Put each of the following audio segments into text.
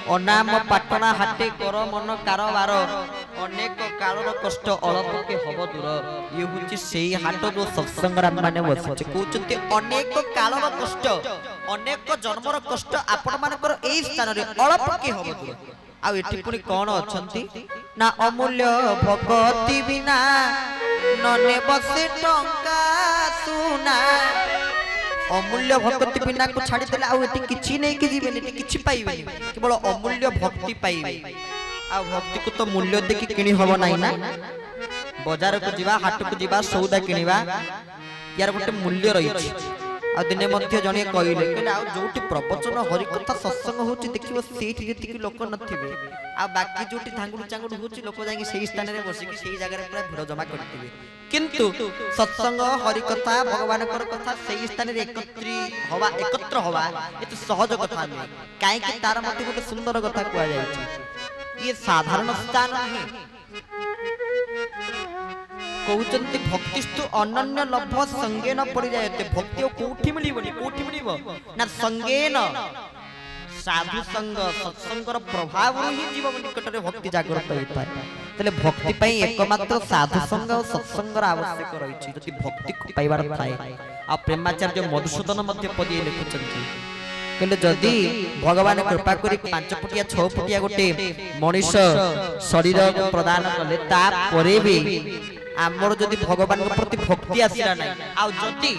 अनाम पाटना हाटे कर मन कारबार अनेक कालर कष्ट अल्प के हब दूर ये हूँ से हाट जो सत्संग मैंने बसुचे कहते अनेक कालर कष्ट अनेक जन्मर कष्ट आपण मानकर एई स्थान रे अल्प के हब दूर आ एठी पुनी कोन अछंती ना अमूल्य भगति बिना नने बसे टंका सुना अमूल्य भक्ति बिना को छाड़ी देले आउ एटी किछि नै कि जीवन एटी किछि पाइबे केवल अमूल्य भक्ति पाइबे आ भक्ति को तो मूल्य देखि किनि हबो नै ना बाजार को जीवा हाट को जीवा सौदा किनिबा यार गोटे मूल्य रही आ दिने मध्य जने कहले कहले आ जोटी प्रवचन हरि कथा सत्संग होची देखिबो सेठी जति कि लोक नथिबे आ बाकी जोटी धांगुड चांगुड होची लोक जाई सेही स्थान रे बसी कि सेही जगह रे पूरा भीड़ जमा करथिबे किंतु सत्संग हरि कथा भगवान कर कथा सेही स्थान रे एकत्र हवा एत सहज कथा नै काहे कि तार मते गोटे सुंदर कथा कुआ जाय छै ये साधारण स्थान नहीं कहते भक्तिस्तु अनन्य लभ संगे न पड़ जाए भक्ति कोठी मिलिबो ना संगे न साधु संग सत्संगर प्रभाव ही जीवन निकट में भक्ति जागृत होता है तले भक्ति पई एकमात्र साधु संग और सत्संगर आवश्यक रही जदि भक्ति को पाइबार थाए आ प्रेमाचार्य मधुसूदन मध्य पदी लिखुचंती कहले जदि भगवान कृपा करी 5 फुटिया 6 फुटिया गोटे मनीष शरीर को प्रदान कले ता परे भी आमर जदि भगवान के प्रति भक्ति आसीला नै आ जदि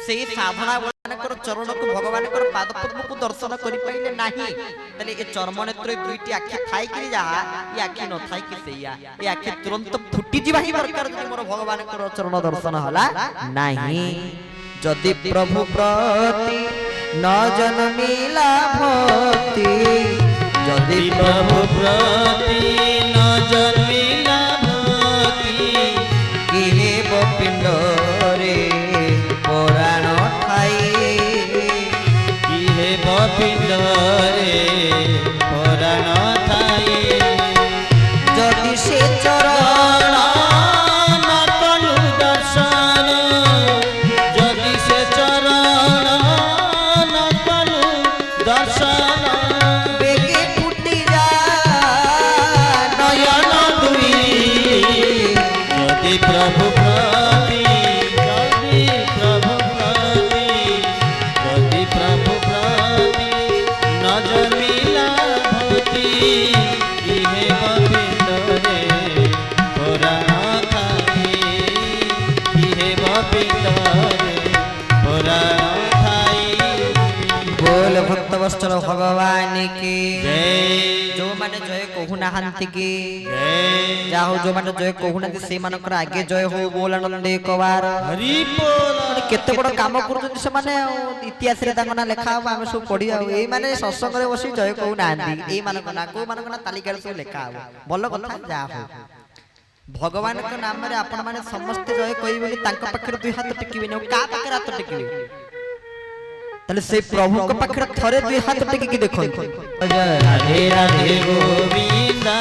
सेही साधना मानकर चरण को भगवान कर पाद पद्म को दर्शन करि पाइले नाही तले ए चर्म नेत्र दुईटी आखि थाई कि जा ये आखि न थाई कि सेया ए आखि तुरंत फुटी जीवा ही दरकार जदि मोर भगवान कर चरण दर्शन हला नाही जदि प्रभु प्रति न जन्मिला भक्ति जदि प्रभु प्रति न जन्मिला भक्ति किहे पिंड रे पुराण ठाई किहे पिंड रे पुराण ठाई जदि से चरण न कलु दर्शन जदि से चरण न कलु दर्शन बेगे फुटी जा नयन दुई जदि प्रभु प्रति जदि प्रभु प्रति न जन्मिला भक्ति इहे गोविंद रे पुराण थाई इहे गोविंद रे पुराण थाई बोल भक्त वत्सल भगवान की जय जो माने जय कहू नाहंती की जय जाहो जो माने जय कहू नाहंती से मानकर आगे जय हो बोल आनंद एक बार हरि बोल केते बड़ काम करू से माने इतिहास रे तांगना लेखा हो हम सब पढी आ ए माने सत्संग रे बसी जय कहू नाहंती ए मानक ना को मानक ना तालिका रे सब लेखा हो बोल कथा जा हो भगवान के नाम रे आपण माने समस्त जय कहि बोली तांका पखर दुई हाथ टेकिबे न का पखर हाथ टेकिबे तले से प्रभु के पखर थरे दुई हाथ टेकी की देखो राधे राधे गोविंदा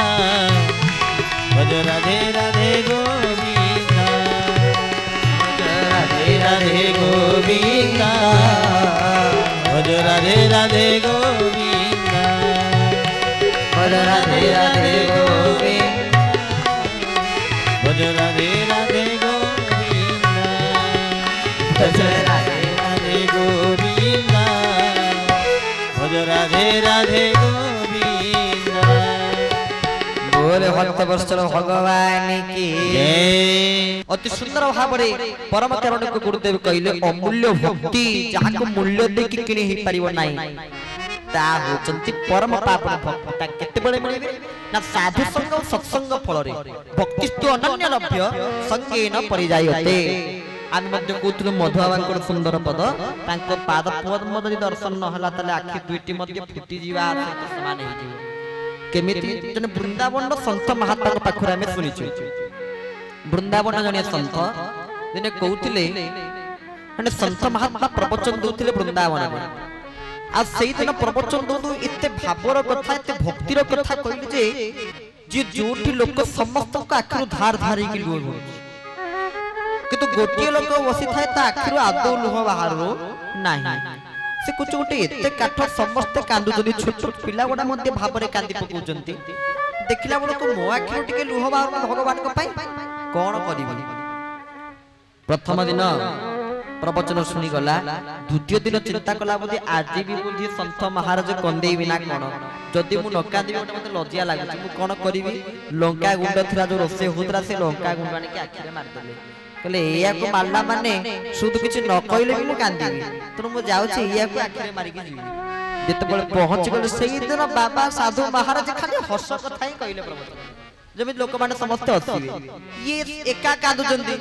भज राधे राधे गोविंदा राधे राधे गोविंदा भज राधे राधे गोविंदा भज राधे राधे गोविंदा भज राधे राधे गोविंदा भज राधे राधे गोविंदा भज राधे राधे गोविंदा बोले भक्त वत्सल भगवान की जय अति सुंदर भाबरे परम करुण को गुरुदेव कहले अमूल्य भक्ति जहा को मूल्य देखि किनि ही परिबो नाही ता होचंती परम पावन भक्त ता केते बळे मिलबे ना साधु संग और सत्संग फल रे भक्तिस्तु अनन्य लभ्य संगेन परिजायते आन मध्य कोथुल मधुबाबांकर सुंदर पद तांको पाद पद्म जदि दर्शन न हला तले आखि दुईटी मध्य फुटी जीवा सहित समान हे जीव केमिति जने वृंदावन संत महात्मा पाखुरा में सुनिछु वृंदावन जने संत दिने कहउथिले माने संत महात्मा प्रवचन दउथिले वृंदावन में आ सेही दिन प्रवचन दउ एते भावर कथा एते भक्तिर कथा कहले जे जोठी लोक समस्त को आखिरु धार धारी की लुह किंतु गोटे लोक बसी थाए ता आखिरु आदौ लुह बाहर नाही से कुछ गोटे एते काठ समस्त कांदुचंदी छोट छोट पिला गुडा मध्ये भाबरे कांदी पकाउचंती देखिला बेलू को मो आखिरो टिके लुह बाहर भगवान को पाई कोन करिबी प्रथम दिन प्रवचन शुणी गला द्वितीय दिन चिंता कला बुद्धि आज भी बुद्धि संत महाराज कंदे बिना कोन जदि मु न कांदी मते लज्जा लागुची मु कोन करिबी लंका गुंड थिला जो रोसे होतरा से लंका गुंड आनी के आखिरे मार देले कहले एया को मारला माने सुध किछ न कइले भी मु कांदी तनु मु जाउची एया को आखिरे मारी के जीवी जते बळे पहुंच गले सेही दिन बाबा साधु महाराज खाली हस कथा ही कइले प्रवचन जमी लोक माने समस्त हसिबे ये एका कादु जंदी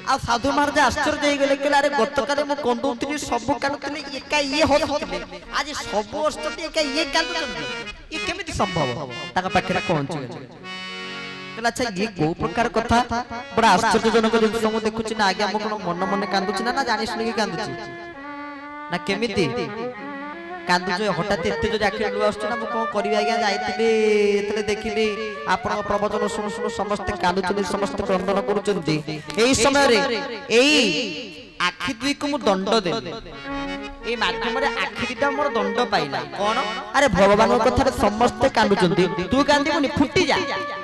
आ साधु महाराज आश्चर्य होई गेले कहले अरे गतकाले मु कंदुतली सब कादुतली एका ये हसुतले आज सब हसुतली एका ये कादु जंदी ये केमिति संभव ताका पाखरे पहुंच गेले कहला अच्छा ये को प्रकार कथा बड़ा आश्चर्यजनक जिंस मु देखुची ना आगे हम मन मन कांदुची ना जानि सुनि के कांदुची ना केमिति कांदु जो हठात एते जो आखिर लुह आछछ ना मु कोन करबी आज्ञा जाइतिले एतले देखिली आपन प्रवचन सुन सुन समस्त कांदुचंदी समस्त क्रंदन करूचंदी एई समय रे एई आखि दुई को मु दंड दे ए माध्यम रे आखि दिटा मोर दंड पाइला कोन अरे भगवान कथा रे समस्त कांदुचंदी तू कांदीबनी फुटी जा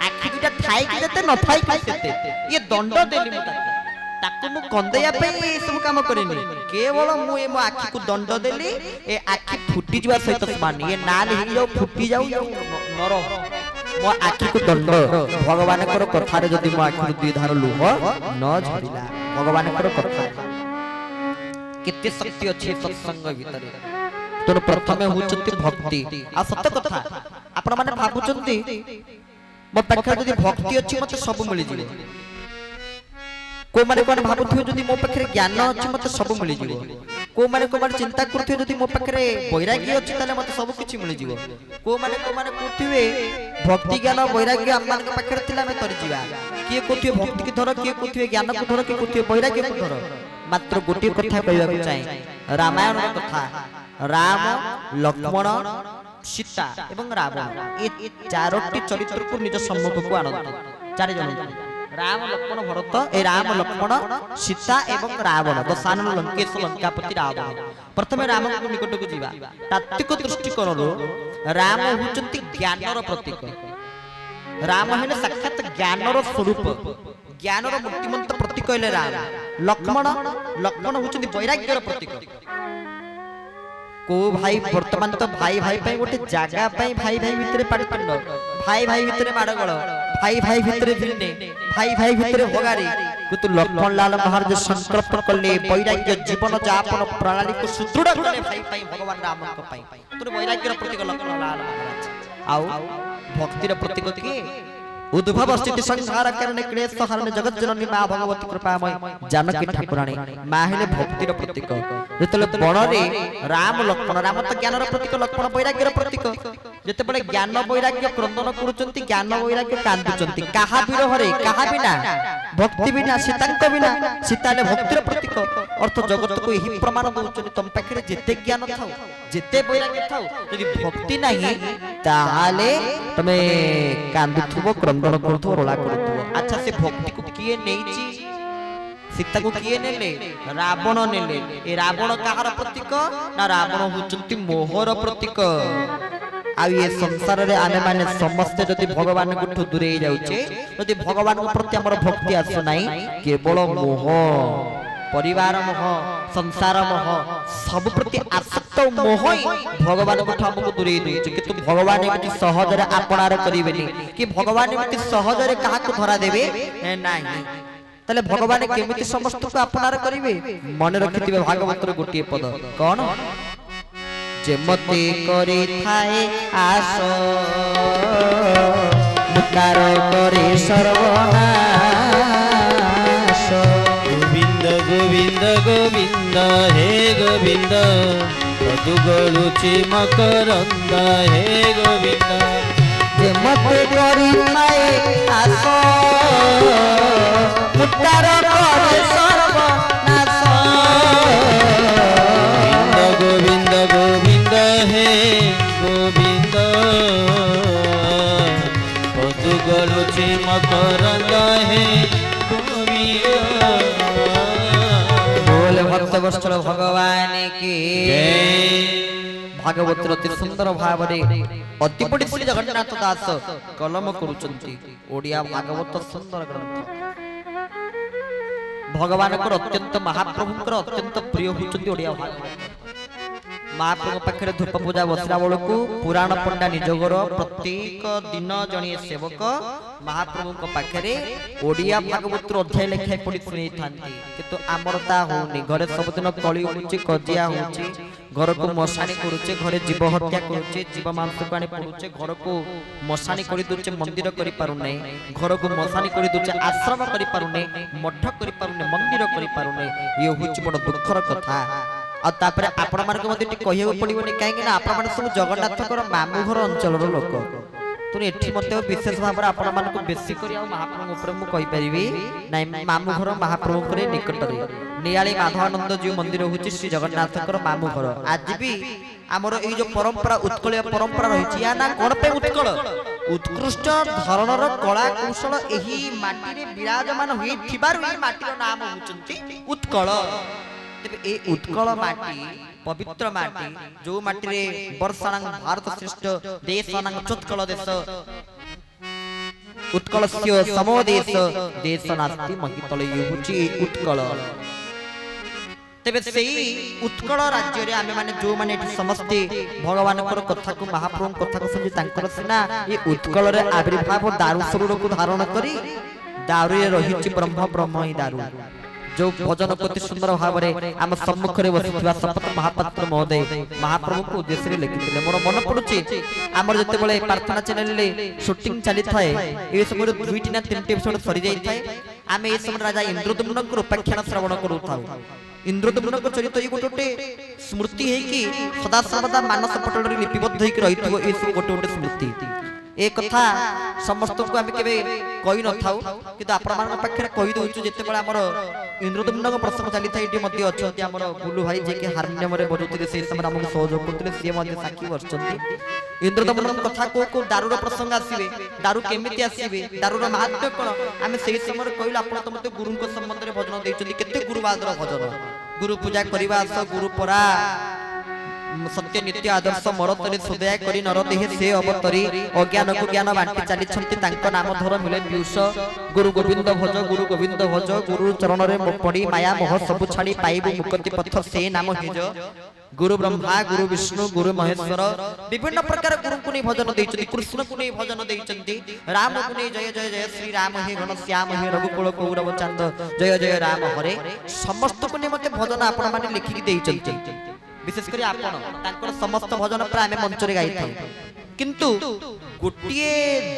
आखि दिटा थाई कि जते न थाई कि सेते ये दंड देली मु ताकू मु कंदैया पे सब काम करेनी केवल मु ए मो आखि को दंड देली ए आखि फुटी जवा सहित समान ये नाल हि जाऊ फुटी जाऊ नर मो आखि को दंड भगवान कर कथा रे जदी मो आखि दुई धार लुह न झरिला भगवान कर कथा केते शक्ति अछि सत्संग भितरे तोर प्रथमे होचंती भक्ति आ सत्य कथा आपण माने भाबुचंती मो पाखे जदी भक्ति अछि मते सब मिलि जिवो को माने कोन भाबुथियो जदी मो पाखे ज्ञान अछि मते सब मिलि जिवो को माने चिंता करथियो जदी मो पाखे वैराग्य अछि ताले मते सब किछि मिलि जिवो को माने कोथिवे भक्ति ज्ञान वैराग्य आमान के पाखे थिला में तरि जिवा किए कोथियो भक्ति की धर किए कोथिवे ज्ञान को धर किए कोथिवे वैराग्य को धर मात्र गोटी कथा कहबा को चाहे रामायण कथा राम लक्ष्मण सीता एवं रावण ए चारोटी चरित्र को निज सम्मुख को आनंद चारि जन राम लक्ष्मण भरत ए राम लक्ष्मण सीता एवं रावण दशानन लंकेश लंकापति रावण प्रथमे राम को निकट को जीवा तात्विक दृष्टिकोण राम होचंती ज्ञानर प्रतीक राम हेले साक्षात ज्ञानर स्वरूप ज्ञानर मूर्तिमंत प्रतीक हेले राम लक्ष्मण होचंती वैराग्यर प्रतीक को भाई वर्तमान तो भाई भाई पे गोटे जागा पे भाई भाई भितरे पाटपंड भाई भाई भितरे माडगळ भाई भाई भितरे भिन्ने भाई भाई भितरे भगारी किंतु लक्ष्मण लाल महाराज संकल्प करले वैराग्य जीवन जापन प्रणाली को सुदृढ़ करले भाई भाई भगवान राम को पाई तोर वैराग्यर प्रतीक लक्ष्मण लाल महाराज आउ भक्तिर प्रतीक के उद्भव स्थिति संसार करने क्लेश हरने जगत जननी मां भगवती कृपामय जानकी ठाकुराणी मां हेले भक्तिर प्रतीक जेतले बण रे राम लक्ष्मण राम तो ज्ञानर प्रतीक लक्ष्मण वैराग्यर प्रतीक जेते बळे ज्ञान वैराग्य क्रंदन करूचंती ज्ञान वैराग्य कांदुचंती काहा विरह रे काहा बिना भक्ति बिना सीतांक बिना सीताले भक्तिर प्रतीक अर्थ जगत को एही प्रमाण दउचंती तम पाखरे जेते ज्ञान थाउ जेते वैराग्य थाउ यदि भक्ति नाही ताहाले तमे कांदुथुबो क्रंदन करथुबो रोला करथुबो अच्छा से भक्ति को किए नेइची सीता को किए नेले रावण नेले ए रावण काहार प्रतीक ना रावण होचंती मोहर प्रतीक आ ये संसार रे आने माने समस्त जति भगवान को दूरे जाउचे जति भगवान को प्रति हमर भक्ति आसु नाही केवल मोह परिवार मोह संसार मोह सब प्रति आसक्त मोह भगवान को हमको दूरे देउचे कि तू भगवान एमति सहज रे आपणार करिवेनी कि भगवान एमति सहज रे काहा को धरा देबे नाही तले भगवान केमिति समस्त को आपणार करिवे मन रखिथिबे भागवतर गोटिए पद कोन जेमते करी थाए आस मुतार करे सर्वनाश गोविंद गोविंद गोविंद हे गोविंद पदुगलुचि मकरंद हे गोविंद जेमते करी थाए आस मुतार करे सर्वनाश गोविंद गोविंद हे गोविंद पदुगलुचि मकरंद हे गोविंद बोल भक्त वत्सल भगवान की जय। भागवत अति सुंदर भाव अति बड़ी श्री जगन्नाथ दास कलम करुचंती ओडिया भागवत सुंदर ग्रंथ भगवान अत्यंत महाप्रभु अत्यंत प्रिय होचंती ओडिया भागवत महाप्रभु पाखे धूप पूजा बसला बेलू पुराण पंडा निजोगर प्रत्येक दिन जड़े सेवक महाप्रभु पाखे ओडिया भागवत अध्याय लेखाए पढ़ी शुणी था कि आमर ता होनी घरे सबुदिन कली होची कजिया होची घर को मशाणी करुचे घरे जीव हत्या करुचे जीव मांस को आनी पड़ुचे घर को मशाणी कर दूचे मंदिर कर पारुने घर को मशाणी कर दूचे आश्रम कर पारुने मठ कर पारुने मंदिर कर पारुने ये होची बड़ दुखर कथा आ तापरे आपण मान को मते कहियो पड़िबोनी काहे ना आपण मान सब जगन्नाथकर मामू घर अंचल रो लोक तुम एठी मते विशेष भाव आपण मान को बेसी करी आ महाप्रभु ऊपर मु कहि परिबी नै मामू घर महाप्रभु करे निकट रे नियाली माधवानंद जी मंदिर होची श्री जगन्नाथकर मामू घर आज भी हमर ए जो परंपरा उत्कलीय परंपरा रहिछि या ना कोन पे उत्कल उत्कृष्ट धरणर कला कौशल एही माटी रे विराजमान होई थिबारु ए माटी रो नाम होचंती उत्कल तेबे ए उत्कल माटी पवित्र माटी जो माटी रे वर्षांग भारत श्रेष्ठ देशांग चोत्कल देश उत्कलस्य समो देश देश नास्ति महितले होची उत्कल तेबे सेही उत्कल राज्य रे आमे माने जो माने समस्ते भगवान कर कथा को महाप्रभु कथा को सुनि तांकर सिना ए उत्कल रे आविर्भाव दारु स्वरूप को धारण करी दारु रे रहिछि ब्रह्म ब्रह्म ही दारु जो भजन कति सुंदर भाव रे आम सम्मुख रे बसिथिबा शपथ महापात्र महोदय महाप्रभु को उद्देश्य रे लिखिथिले मोर मन पडुछि हमर जते बेले प्रार्थना चैनल रे शूटिंग चली थाए ए समय दुईटी ना तीनटी एपिसोड सरी जाई थाए आमे ए समय राजा इंद्रदम्न को उपाख्यान श्रवण करू थाउ इंद्रदम्न को चरित्र ई गोटे स्मृति है कि सदा सर्वदा मानस पटल रे लिपिबद्ध होई रहिथिबो ए सब गोटे स्मृति ए कथा समस्त को आमे केबे कहि न थाउ किंतु आपण मान पाखरे कहि दोछु जते बेला हमर इंद्रदम्न को प्रसंग चली थाए एटी मध्ये अछंती हमर बुलु भाई जे के हारनियम रे बजुतिले से समय हमको सहयोग करतिले से मध्ये साक्षी वर्षंती इंद्रदम्न कथा को दारू रो प्रसंग आसीबे दारू केमिति आसीबे दारू रो महत्व कोन आमे सेही समय कहिला आपण त मते गुरु को संबंध रे भजन देइचंती केते गुरुवाद रो भजन गुरु पूजा करिवा आस गुरु परा सत्य नित्य आदर्श मरतरी सुदया करी नर देहे से अवतरी अज्ञान को ज्ञान बांटी चली छंती तांको नाम धर मिले पीयूष गुरु गोविंद भज गुरु चरण रे पड़ी माया मोह सब छाड़ी पाइबु मुक्ति पथ से नाम हिज गुरु ब्रह्मा गुरु विष्णु गुरु महेश्वर विभिन्न प्रकार गुरु को नहीं भजन देइचंती कृष्ण को नहीं भजन देइचंती राम को नहीं जय जय जय श्री राम हे घन श्याम हे रघुकुल कौरव चांद जय जय राम हरे समस्त को नहीं मते भजन आपण माने लिखि देइचंती विशेष करी आपण तांकर समस्त भजन पर आमे मंच रे गाई थाउ किंतु गोटिए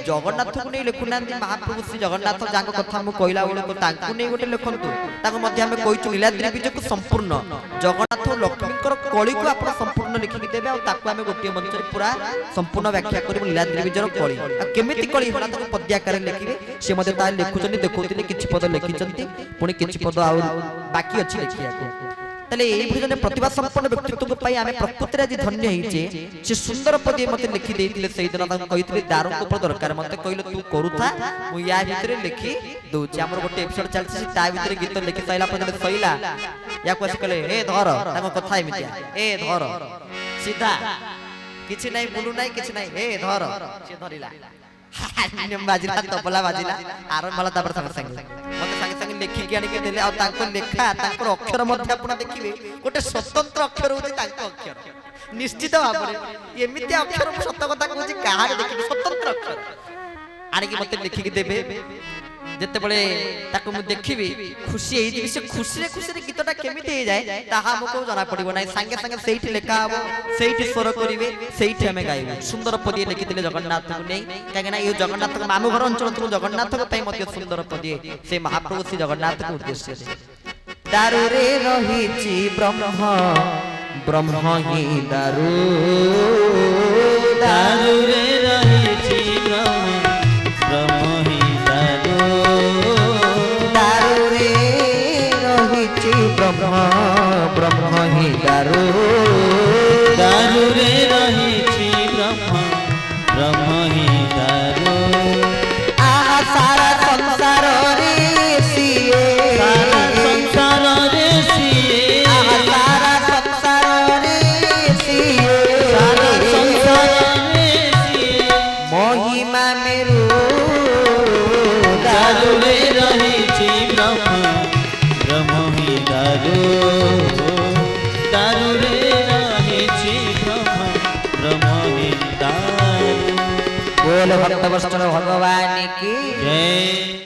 जगन्नाथ को नहीं लिखुना महाप्रभु श्री जगन्नाथ जांको कथा मु कहला बेले को तांको नहीं गोटे लिखंतु ताको मध्ये आमे कहिचु लीलाद्री बीज को संपूर्ण जगन्नाथ लक्ष्मीकर कली को आपण संपूर्ण लिखि देबे आ ताको आमे गोटिए मंच रे पूरा संपूर्ण व्याख्या करिबु लीलाद्री बीजर कली आ केमिति कली होला ताको पद्याकार लिखिबे से मध्ये ता लिखुचनी देखौतिले किछि पद लिखिचंती पुनी किछि पद आ बाकी अछि लिखिया को तले ए भजन प्रतिभा संपन्न व्यक्तित्व को पाई आमे प्रकृति रे धन्य हिचे से सुंदर पदी मते लिखि देतिले सेही दिन ताको कहितले दारू को दरकार मते कहिलो तू करूथा मु या भितरे लिखि दोछि हमर गोटे एपिसोड चलछि ता भितरे गीत लिखि साइला पदले सइला या कोस कले ए धर ताको कथा एमितिया ए धर सीधा किछि नै बुलु नै किछि नै ए धर से धरिला हारमोनियम बाजिला तबला बाजिला आरंभ होला तापर संग संग मते संग संग लेखि के आनि के देले आ ताको लेखा ताकर अक्षर मध्ये आपण देखिबे गोटे स्वतंत्र अक्षर होती ताको अक्षर निश्चित भाबरे एमिति अक्षर सत्य कथा कहूची काहारे देखिबे स्वतंत्र अक्षर आनि के मते लेखि के देबे जते बळे ताको मु देखिबी खुशी एई जी से खुशी रे गीतटा केमिति हे जाय ताहा हमको जाना पड़िबो नै संगे संगे सेठी लेखा हबो सेठी स्वर करिवे सेठी हमें गाइबे सुंदर पदी लिखितिले जगन्नाथ को नै काहे ना यो जगन्नाथ को मामू घर अंचल तो जगन्नाथ को पई मते सुंदर पदी से महाप्रभु श्री जगन्नाथ को उद्देश्य से दारू रे रहिछि ब्रह्म ब्रह्म ही दारू दारू रे रहिछि ब्रह्म ब्रह्म ही ब्रह्म ब्रह्म ही दारू दारू रे रहिछि ब्रह्म ब्रह्म ही दारू आ सारा संसार रे सिए सारा संसार रे सिए आ सारा संसार रे सिए महिमा मेरु दारु रे रहिछि ब्रह्म ब्रह्म हि दारु दारु रे रहिछि ब्रह्म ब्रह्म हि दारु। बोल भक्त वत्सल भगवान की जय।